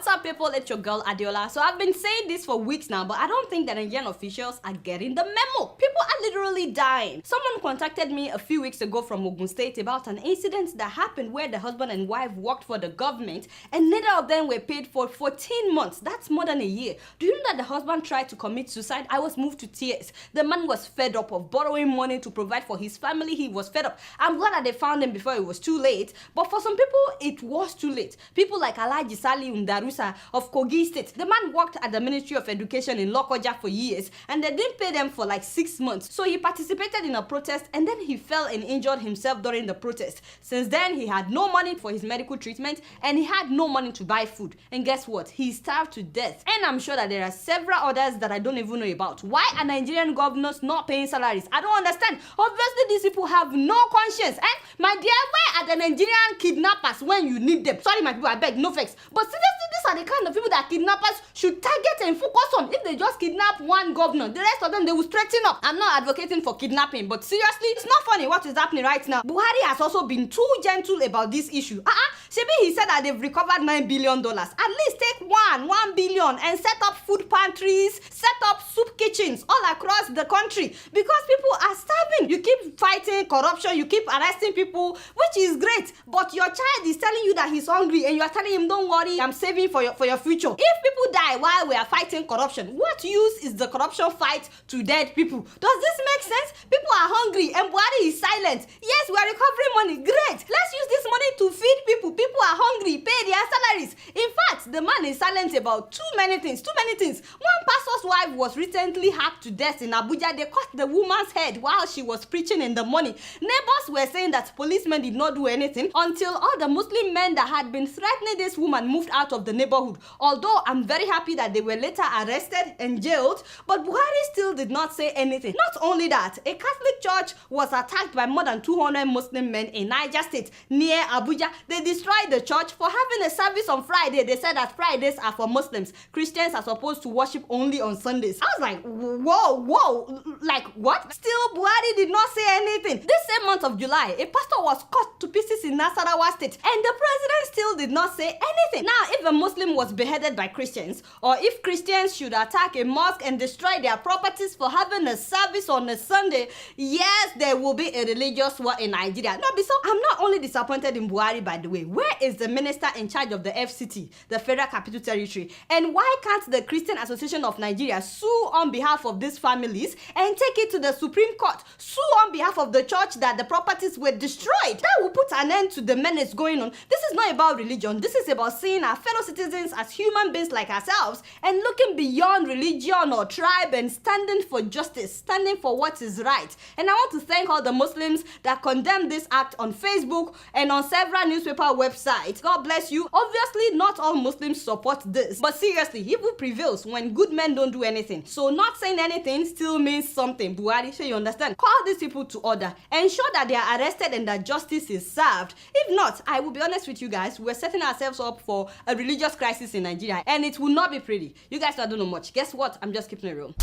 What's up, people? It's your girl Adeola. So I've been saying this for weeks now, but I don't think that Nigerian officials are getting the memo. People are literally dying. Someone contacted me a few weeks ago from Ogun State about an incident that happened where the husband and wife worked for the government and neither of them were paid for 14 months. That's more than a year. Do you know that the husband tried to commit suicide? I was moved to tears. The man was fed up of borrowing money to provide for his family. He was fed up. I'm glad that they found him before it was too late, but for some people, it was too late. People like Alhaji Sali Darusa of Kogi State. The man worked at the Ministry of Education in Lokoja for years and they didn't pay them for like 6 months. So he participated in a protest and then he fell and injured himself during the protest. Since then, he had no money for his medical treatment and he had no money to buy food. And guess what? He starved to death. And I'm sure that there are several others that I don't even know about. Why are Nigerian governors not paying salaries? I don't understand. Obviously, these people have no conscience. And my dear, where are the Nigerian kidnappers when you need them? Sorry, my people, I beg, no facts. But seriously, these are the kind of people that kidnappers should target and focus on. If they just kidnap one governor, the rest of them, they will straighten up. I'm not advocating for kidnapping, but seriously, it's not funny what is happening right now. Buhari has also been too gentle about this issue. Sebi, he said that they've recovered $9 billion. At least take $1 billion and set up food pantries, set up soup kitchens all across the country because people are starving. You keep fighting corruption, you keep arresting people, which is great, but your child is telling you that he's hungry and you are telling him, don't worry, I'm saving for your future. If people die while we are fighting corruption, what use is the corruption fight to dead people? Does this make sense? People are hungry and Buhari is silent. Yes, we are recovering money. Great. Let's use this money to feed people. People are hungry. Pay their salaries. In fact, the man is silent about too many things. One pastor's wife was recently hacked to death in Abuja. They cut the woman's head while she was preaching in the morning. Neighbors were saying that policemen did not do anything until all the Muslim men that had been threatening this woman moved out of the neighborhood. Although I'm very happy that they were later arrested and jailed, but Buhari still did not say anything. Not only that, a Catholic church was attacked by more than 200 Muslim men in Niger State near Abuja. They destroyed the church for having a service on Friday. They said that Fridays are for Muslims. Christians are supposed to worship only on Sundays. I was like, whoa, like what? Still, Buhari did not say anything. This same month of July, a pastor was cut to pieces in Nasarawa State and the president still did not say anything. Now, if a Muslim was beheaded by Christians, or if Christians should attack a mosque and destroy their properties for having a service on a Sunday, yes, there will be a religious war in Nigeria. No, so I'm not only disappointed in Buhari, by the way. Where is the minister in charge of the FCT, the Federal Capital Territory? And why can't the Christian Association of Nigeria sue on behalf of these families and take it to the Supreme Court? Sue on behalf of the church that the properties were destroyed. That will put an end to the menace going on. This is not about religion. This is about seeing our fellow citizens as human beings like ourselves and looking beyond religion or tribe and standing for justice, standing for what is right. And I want to thank all the Muslims that condemned this act on Facebook and on several newspaper websites. God bless you. Obviously, not all Muslims support this, but seriously, evil prevails when good men don't do anything. So not saying anything still means something. Buhari, so you understand? Call these people to order. Ensure that they are arrested and that justice is served. If not, I will be honest with you guys, we're setting ourselves up for a religious crisis in Nigeria and it will not be pretty. You guys don't know much. Guess what? I'm just keeping it real.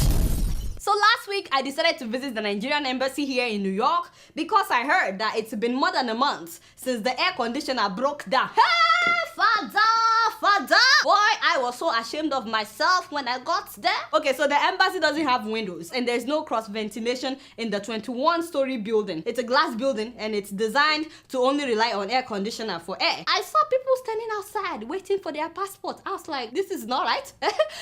So last week, I decided to visit the Nigerian embassy here in New York because I heard that it's been more than a month since the air conditioner broke down. Hey, father! Boy, I was so ashamed of myself when I got there. Okay, so the embassy doesn't have windows and there's no cross ventilation in the 21-story building. It's a glass building and it's designed to only rely on air conditioner for air. I saw people standing outside waiting for their passport. I was like, this is not right.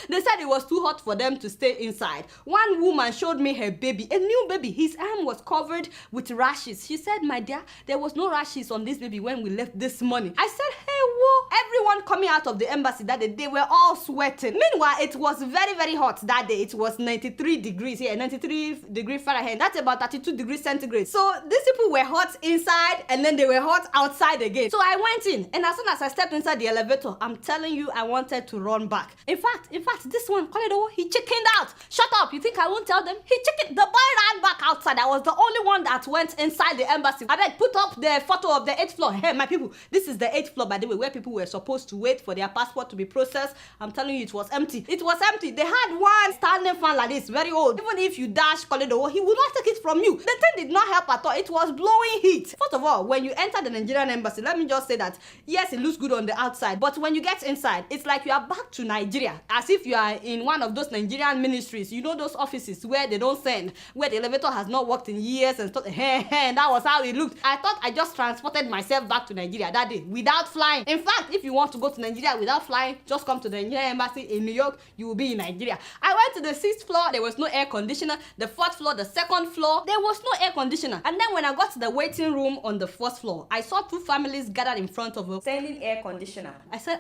They said it was too hot for them to stay inside. One woman showed me her baby, a new baby. His arm was covered with rashes. She said, my dear, there was no rashes on this baby when we left this morning. I said, hey, whoa. Everyone coming out of the embassy that day, they were all sweating. Meanwhile, it was very, very hot that day. It was 93 degrees here, 93 degrees Fahrenheit. That's about 32 degrees centigrade. So these people were hot inside and then they were hot outside again. So I went in and as soon as I stepped inside the elevator, I'm telling you, I wanted to run back. In fact, this one, Koledo, he chickened out. Shut up. You think I won't tell them? He chickened. The boy ran back outside. I was the only one that went inside the embassy. I beg, put up the photo of the 8th floor. Hey, my people, this is the 8th floor, by the way. hallway where people were supposed to wait for their passport to be processed. I'm telling you, it was empty. It was empty. They had one standing fan like this, very old. Even if you dash call it the wall, he would not take it from you. The thing did not help at all. It was blowing heat. First of all, when you enter the Nigerian embassy, let me just say that yes, it looks good on the outside, but when you get inside, it's like you are back to Nigeria, as if you are in one of those Nigerian ministries. You know those offices where they don't send, where the elevator has not worked in years and stuff. That was how it looked. I thought I just transported myself back to Nigeria that day without flying. In fact, if you want to go to Nigeria without flying, just come to the Nigerian embassy in New York. You will be in Nigeria. I went to the 6th floor. There was no air conditioner. The 4th floor, the 2nd floor, there was no air conditioner. And then when I got to the waiting room on the 1st floor, I saw 2 families gathered in front of a standing air conditioner. I said,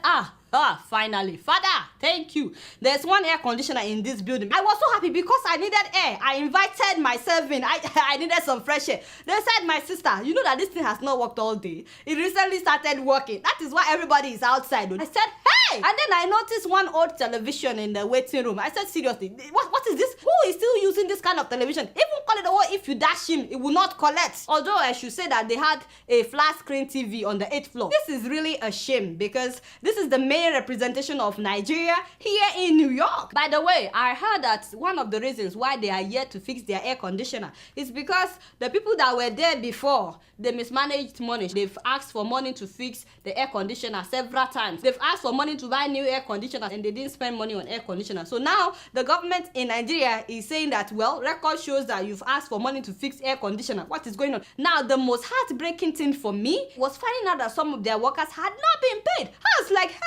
finally, Father, thank you. There's one air conditioner in this building. I was so happy because I needed air. I invited myself in. I needed some fresh air. They said, my sister, you know that this thing has not worked all day. It recently started working. That is why everybody is outside. I said, hey! And then I noticed one old television in the waiting room. I said, seriously, what is this? Who is still using this kind of television? Even call it away, if you dash him, it will not collect. Although I should say that they had a flat screen TV on the 8th floor. This is really a shame because this is the main representation of Nigeria here in New York. By the way, I heard that one of the reasons why they are yet to fix their air conditioner is because the people that were there before, they mismanaged money. They've asked for money to fix the air conditioner several times. They've asked for money to buy new air conditioners and they didn't spend money on air conditioners. So now the government in Nigeria is saying that, well, record shows that you've asked for money to fix air conditioner. What is going on? Now, the most heartbreaking thing for me was finding out that some of their workers had not been paid. I was like, hey,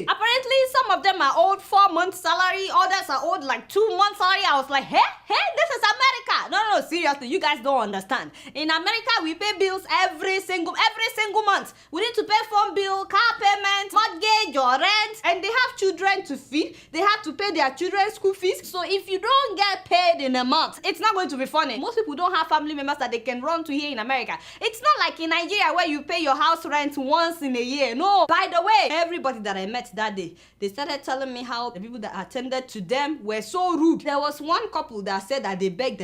apparently some of them are owed 4 months salary, others are owed like 2 months salary. I was like, hey, this is America. No, seriously, you guys don't understand. In America, we pay bills every single month. We need to pay phone bill, car payment, mortgage or rent, and they have children to feed. They have to pay their children's school fees. So if you don't get paid in a month, it's not going to be funny. Most people don't have family members that they can run to here in America. It's not like in Nigeria where you pay your house rent once in a year. No. By the way, everybody that I met that day, they started telling me how the people that attended to them were so rude. There was one couple that said that they begged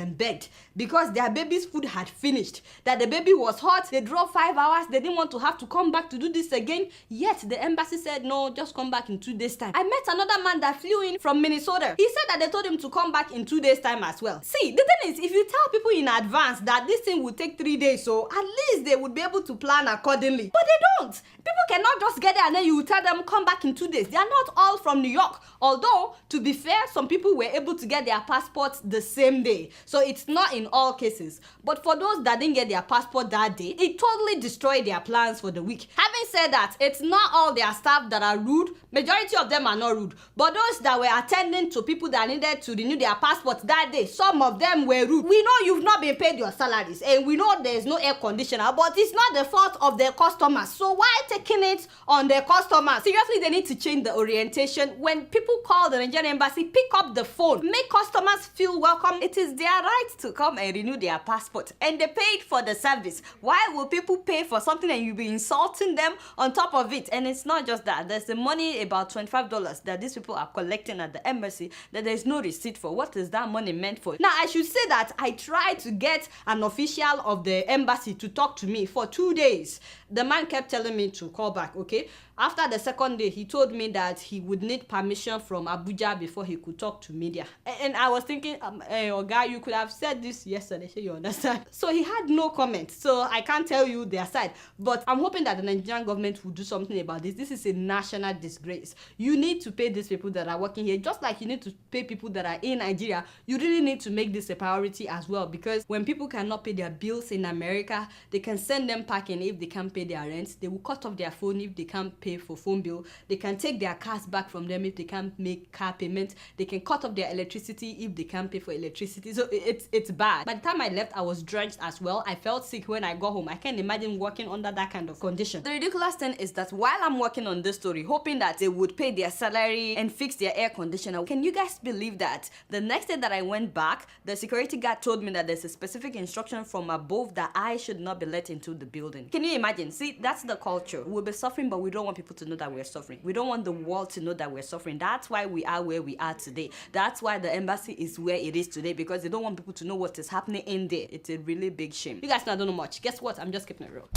because their baby's food had finished, that the baby was hot. They drove 5 hours. They didn't want to have to come back to do this again. Yet the embassy said, no, just come back in 2 days time. I met another man that flew in from Minnesota. He said that they told him to come back in 2 days time as well. See, the thing is, if you tell people in advance that this thing will take 3 days, so at least they would be able to plan accordingly. But they don't. People cannot just get there and then you tell them come back in 2 days. They are not all from New York. Although, to be fair, some people were able to get their passports the same day. So it's not in all cases. But for those that didn't get their passport that day, it totally destroyed their plans for the week. Having said that, it's not all their staff that are rude. Majority of them are not rude. But those that were attending to people that needed to renew their passports that day, some of them were rude. We know you've not been paid your salaries and we know there's no air conditioner, but it's not the fault of the customers. So why taking it on the customers? Seriously, they need to change the orientation. When people call the Nigerian embassy, pick up the phone. Make customers feel welcome. It is their right to come and renew their passport. And they paid for the service. Why will people pay for something and you be insulting them on top of it? And it's not just that. There's the money, about $25 that these people are collecting at the embassy that there's no receipt for. What is that money meant for? Now, I should say that I tried to get an official of the embassy to talk to me for 2 days. The man kept telling me to call back, okay? After the 2nd day, he told me that he would need permission from Abuja before he could talk to media. And I was thinking, Oga, you could have said this yesterday, so you understand. So he had no comment. So I can't tell you their side. But I'm hoping that the Nigerian government will do something about this. This is a national disgrace. You need to pay these people that are working here, just like you need to pay people that are in Nigeria. You really need to make this a priority as well, because when people cannot pay their bills in America, they can send them packing if they can't pay their rent. They will cut off their phone if they can't pay for phone bill. They can take their cars back from them if they can't make car payment. They can cut off their electricity if they can't pay for electricity. So it's bad. By the time I left, I was drenched as well. I felt sick when I got home. I can't imagine working under that kind of condition. The ridiculous thing is that while I'm working on this story, hoping that they would pay their salary and fix their air conditioner, can you guys believe that the next day that I went back, the security guard told me that there's a specific instruction from above that I should not be let into the building. Can you imagine? See, that's the culture. We'll be suffering, but we don't want people to know that we're suffering. We don't want the world to know that we're suffering. That's why we are where we are today. That's why the embassy is where it is today, because they don't want people to know what is happening in there. It's a really big shame. You guys know I don't know much. Guess what? I'm just keeping it real.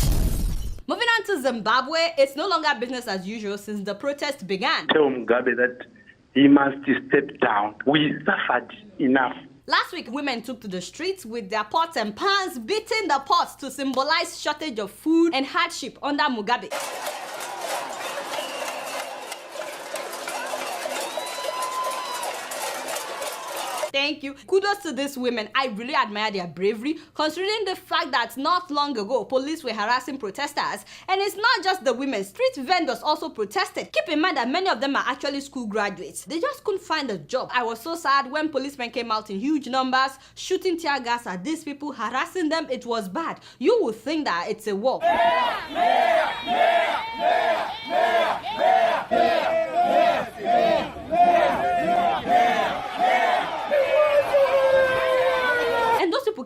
Moving on to Zimbabwe, it's no longer business as usual since the protest began. Tell Mugabe that he must step down. We suffered enough. Last week, women took to the streets with their pots and pans, beating the pots to symbolize shortage of food and hardship under Mugabe. Thank you. Kudos to these women. I really admire their bravery, considering the fact that not long ago, police were harassing protesters. And it's not just the women. Street vendors also protested. Keep in mind that many of them are actually school graduates. They just couldn't find a job. I was so sad when policemen came out in huge numbers, shooting tear gas at these people, harassing them. It was bad. You would think that it's a war.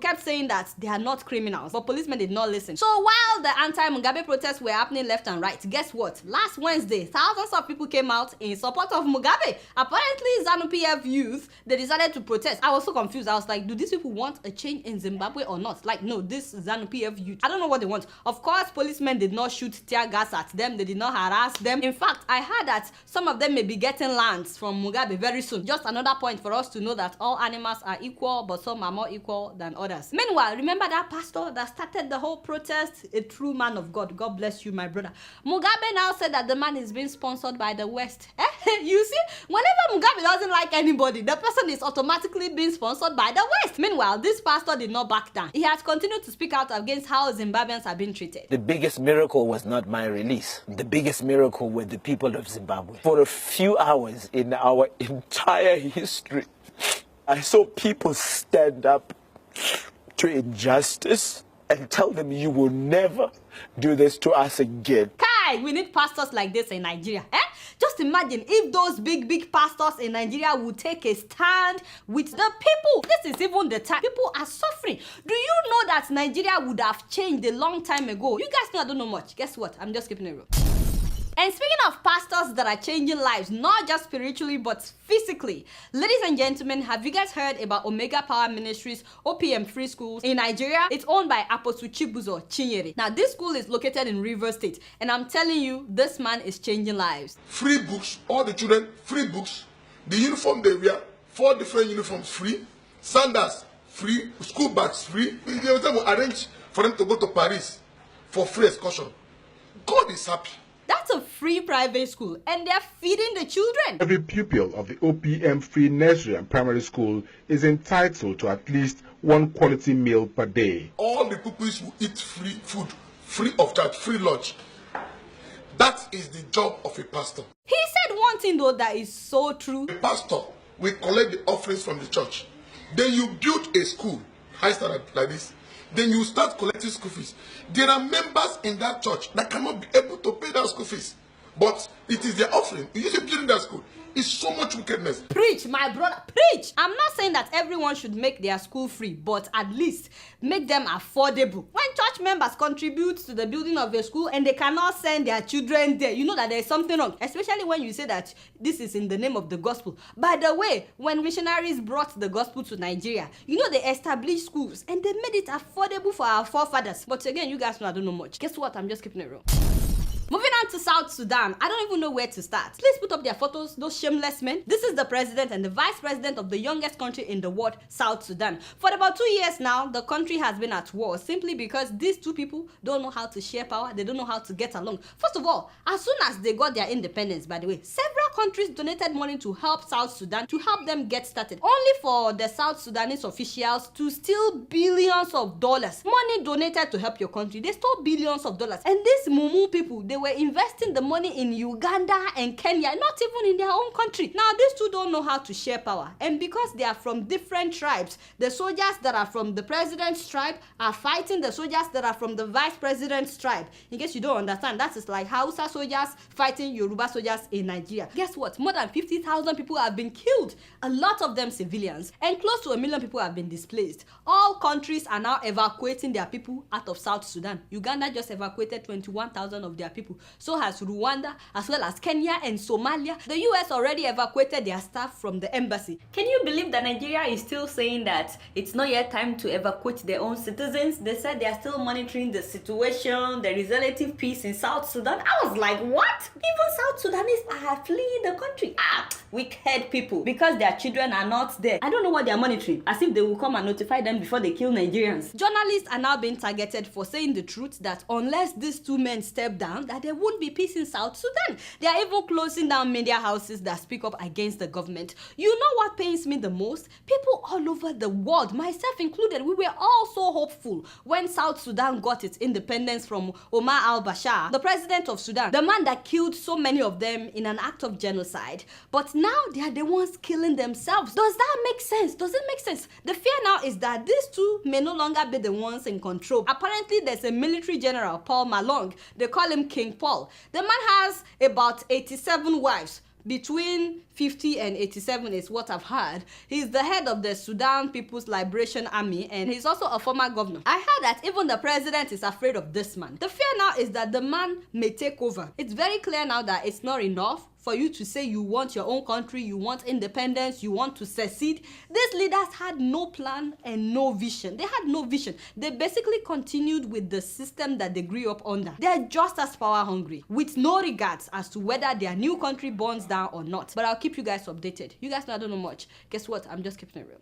Kept saying that they are not criminals, but policemen did not listen. So while the anti-Mugabe protests were happening left and right, guess what? Last Wednesday, thousands of people came out in support of Mugabe. Apparently, ZANU-PF youth, they decided to protest. I was so confused. I was like, do these people want a change in Zimbabwe or not? Like, no, this ZANU-PF youth, I don't know what they want. Of course, policemen did not shoot tear gas at them. They did not harass them. In fact, I heard that some of them may be getting lands from Mugabe very soon. Just another point for us to know that all animals are equal, but some are more equal than others. Meanwhile, remember that pastor that started the whole protest? A true man of God. God bless you, my brother. Mugabe now said that the man is being sponsored by the West. You see, whenever Mugabe doesn't like anybody, the person is automatically being sponsored by the West. Meanwhile, this pastor did not back down. He has continued to speak out against how Zimbabweans are being treated. The biggest miracle was not my release. The biggest miracle were the people of Zimbabwe. For a few hours in our entire history, I saw people stand up to injustice and tell them you will never do this to us again. Kai, we need pastors like this in Nigeria. Just imagine if those big pastors in Nigeria would take a stand with the people. This is even the time. People are suffering. Do you know that Nigeria would have changed a long time ago? You guys know I don't know much. Guess what? I'm just keeping it real. And speaking of pastors that are changing lives, not just spiritually, but physically. Ladies and gentlemen, have you guys heard about Omega Power Ministries, OPM Free Schools in Nigeria? It's owned by Apostle Chibuzo Chinyere. Now, this school is located in Rivers State. And I'm telling you, this man is changing lives. Free books, all the children, free books. The uniform they wear, 4 different uniforms free. Sandals, free. School bags, free. They will arrange for them to go to Paris for free excursion. God is happy. That's a free private school, and they're feeding the children. Every pupil of the OPM Free Nursery and Primary School is entitled to at least 1 quality meal per day. All the pupils will eat free food, free of charge, free lunch. That is the job of a pastor. He said one thing though that is so true. A pastor will collect the offerings from the church. Then you build a school, high standard like this. Then you start collecting school fees. There are members in that church that cannot be able to pay their school fees. But it is their offering. You should build that school. It's so much wickedness. Preach, my brother, preach. I'm not saying that everyone should make their school free, but at least make them affordable. When church members contribute to the building of a school and they cannot send their children there, you know that there's something wrong. Especially when you say that this is in the name of the gospel. By the way, when missionaries brought the gospel to Nigeria, you know they established schools and they made it affordable for our forefathers. But again, you guys know I don't know much. Guess what? I'm just keeping it real. Moving on to South Sudan, I don't even know where to start. Please put up their photos, those shameless men. This is the president and the vice president of the youngest country in the world, South Sudan. For about 2 years now, the country has been at war simply because these two people don't know how to share power. They don't know how to get along. First of all, as soon as they got their independence, by the way, several countries donated money to help South Sudan, to help them get started. Only for the South Sudanese officials to steal billions of dollars. Money donated to help your country. They stole billions of dollars. And these mumu people, they were investing the money in Uganda and Kenya, not even in their own country. Now, these two don't know how to share power. And because they are from different tribes, the soldiers that are from the president's tribe are fighting the soldiers that are from the vice president's tribe. In case you don't understand, that is like Hausa soldiers fighting Yoruba soldiers in Nigeria. Guess what? More than 50,000 people have been killed. A lot of them civilians. And close to 1 million people have been displaced. All countries are now evacuating their people out of South Sudan. Uganda just evacuated 21,000 of their people. people. So has Rwanda, as well as Kenya and Somalia. The US already evacuated their staff from the embassy. Can you believe that Nigeria is still saying that it's not yet time to evacuate their own citizens? They said they are still monitoring the situation. There is relative peace in South Sudan. I was like, what? Even South Sudanese are fleeing the country. Wicked people. Because their children are not there. I don't know what they are monitoring. As if they will come and notify them before they kill Nigerians. Journalists are now being targeted for saying the truth that unless these two men step down, that there won't be peace in South Sudan. They are even closing down media houses that speak up against the government. You know what pains me the most? People all over the world, myself included, we were all so hopeful when South Sudan got its independence from Omar al-Bashir, the president of Sudan, the man that killed so many of them in an act of genocide. But now they are the ones killing themselves. Does that make sense? Does it make sense? The fear now is that these two may no longer be the ones in control. Apparently, there's a military general, Paul Malong. They call him King Paul. The man has about 87 wives. Between 50 and 87 is what I've heard. He's the head of the Sudan People's Liberation Army, and he's also a former governor. I heard that even the president is afraid of this man. The fear now is that the man may take over. It's very clear now that it's not enough for you to say you want your own country, you want independence, you want to secede. These leaders had no plan and no vision. They had no vision. They basically continued with the system that they grew up under. They're just as power hungry, with no regards as to whether their new country burns down or not. But I'll keep you guys updated. You guys know I don't know much. Guess what? I'm just keeping it real.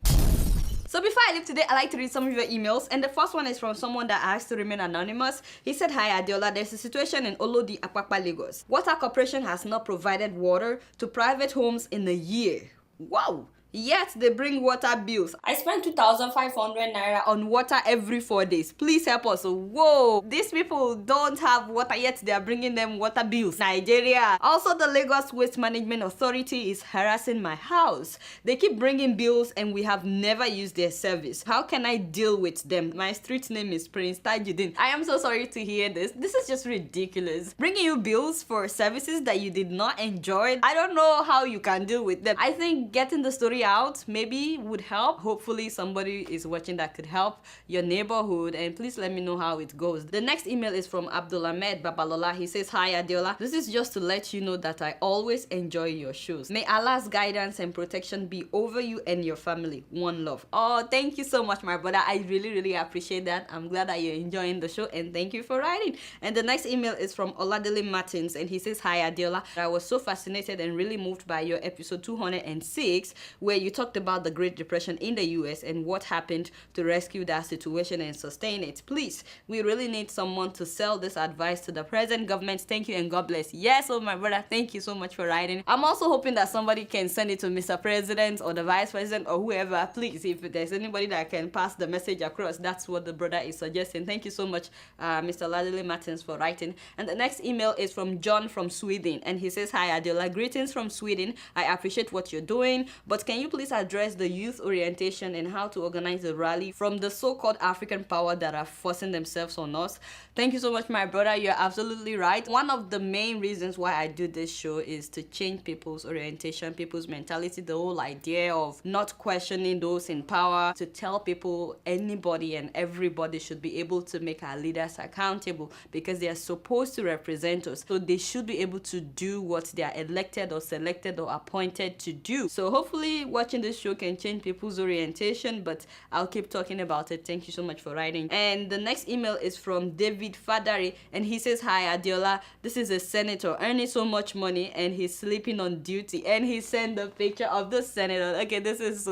So before I leave today, I like to read some of your emails, and the first one is from someone that asked to remain anonymous. He said, "Hi Adeola, there's a situation in Olodi, Apapa, Lagos. Water Corporation has not provided water to private homes in a year. Wow! Yet they bring water bills. I spend 2,500 naira on water every 4 days. Please help us." Whoa, these people don't have water yet they are bringing them water bills. Nigeria. Also, the Lagos Waste Management Authority is harassing my house. They keep bringing bills and we have never used their service. How can I deal with them? My street name is Prince Tajudin. I am so sorry to hear this. This is just ridiculous. Bringing you bills for services that you did not enjoy. I don't know how you can deal with them. I think getting the story out maybe would help. Hopefully somebody is watching that could help your neighborhood, and please let me know how it goes. The next email is from Abdul Ahmed Babalola. He says, "Hi Adeola, this is just to let you know that I always enjoy your shows. May Allah's guidance and protection be over you and your family. One love." Oh, thank you so much, my brother. I really appreciate that. I'm glad that you're enjoying the show, and thank you for writing. And the next email is from Oladele Martins, and he says, "Hi Adeola, I was so fascinated and really moved by your episode 206 where you talked about the Great Depression in the US and what happened to rescue that situation and sustain it. Please, we really need someone to sell this advice to the present government. Thank you and God bless." Yes, oh my brother, thank you so much for writing. I'm also hoping that somebody can send it to Mr. President or the Vice President or whoever. Please, if there's anybody that can pass the message across, that's what the brother is suggesting. Thank you so much, Mr. Ladley Martins, for writing. And the next email is from John from Sweden, and he says, "Hi Adeola, greetings from Sweden. I appreciate what you're doing, but can you please address the youth orientation and how to organize a rally from the so-called African power that are forcing themselves on us?" Thank you so much, my brother. You're absolutely right. One of the main reasons why I do this show is to change people's orientation, people's mentality, the whole idea of not questioning those in power, to tell people anybody and everybody should be able to make our leaders accountable because they are supposed to represent us. So they should be able to do what they are elected or selected or appointed to do. So hopefully watching this show can change people's orientation, but I'll keep talking about it. Thank you so much for writing. And the next email is from David Fadari, and he says, "Hi Adeola, this is a senator earning so much money and he's sleeping on duty," and he sent a picture of the senator. Okay, this is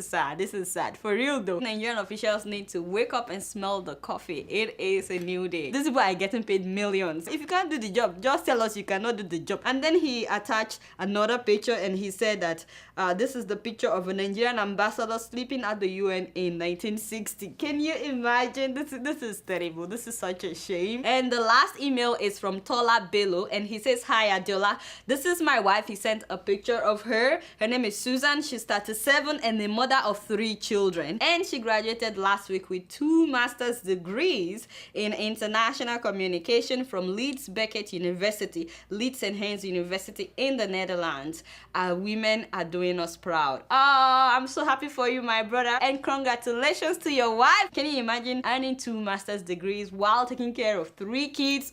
sad. This is sad for real though. Nigerian officials need to wake up and smell the coffee. It is a new day. These people are getting paid millions. If you can't do the job, just tell us you cannot do the job. And then he attached another picture, and he said that this is the picture of a Nigerian ambassador sleeping at the UN in 1960. Can you imagine? This is terrible. This is such a shame. And the last email is from Tola Bello, and he says, "Hi Adeola, this is my wife." He sent a picture of her. Her name is Susan. She's 37 and the mother of 3 children, and she graduated last week with 2 master's degrees in international communication from Leeds Beckett University, Leeds and Hens University in the Netherlands. Our women are doing us proud. proud. I'm so happy for you, my brother, and congratulations to your wife. Can you imagine earning 2 master's degrees while taking care of 3 kids?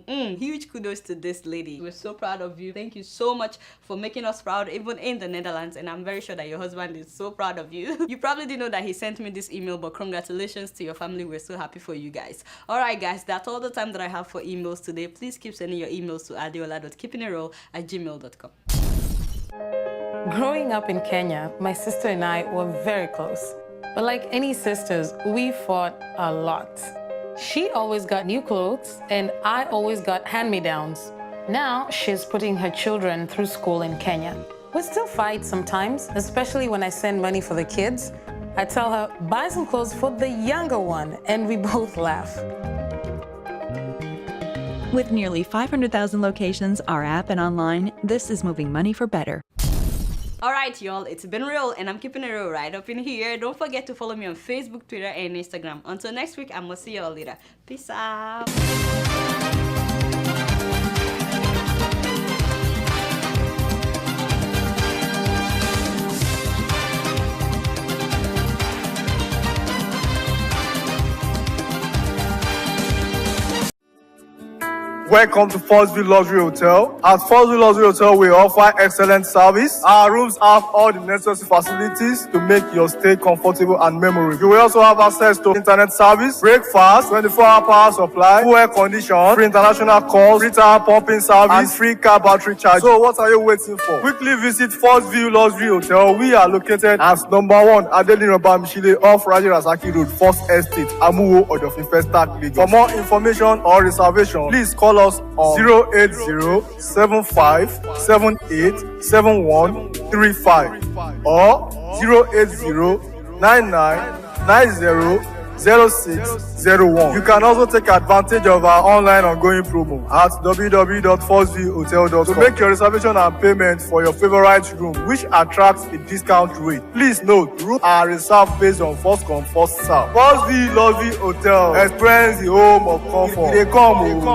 Huge kudos to this lady. We're so proud of you. Thank you so much for making us proud, even in the Netherlands, and I'm very sure that your husband is so proud of you. You probably didn't know that he sent me this email, but congratulations to your family. We're so happy for you guys. Alright guys, that's all the time that I have for emails today. Please keep sending your emails to adeola.keepingitroll@gmail.com. Growing up in Kenya, my sister and I were very close. But like any sisters, we fought a lot. She always got new clothes, and I always got hand-me-downs. Now she's putting her children through school in Kenya. We still fight sometimes, especially when I send money for the kids. I tell her, buy some clothes for the younger one, and we both laugh. With nearly 500,000 locations, our app and online, this is moving money for better. Alright y'all, it's been real and I'm keeping it real right up in here. Don't forget to follow me on Facebook, Twitter, and Instagram. Until next week, I'm gonna see y'all later. Peace out. Welcome to Forstview Luxury Hotel. At Forstview Luxury Hotel, we offer excellent service. Our rooms have all the necessary facilities to make your stay comfortable and memorable. You will also have access to internet service, breakfast, 24-hour power supply, full air condition, free international calls, free tire pumping service, and free car battery charge. So what are you waiting for? Quickly visit Forstview Luxury Hotel. We are located at #1 Adeola Mishile off Raji Rasaki Road, First Estate, Amuwo, Odofin Festac, Lagos. For more information or reservation, please call us on 08075787135 or 08099900601. You can also take advantage of our online ongoing promo at www.forceviewhotel.com to make your reservation and payment for your favorite room, which attracts a discount rate. Please note, rooms are reserved based on first come, first serve. Forstview Luxury Hotel. Experience the home of comfort. They come.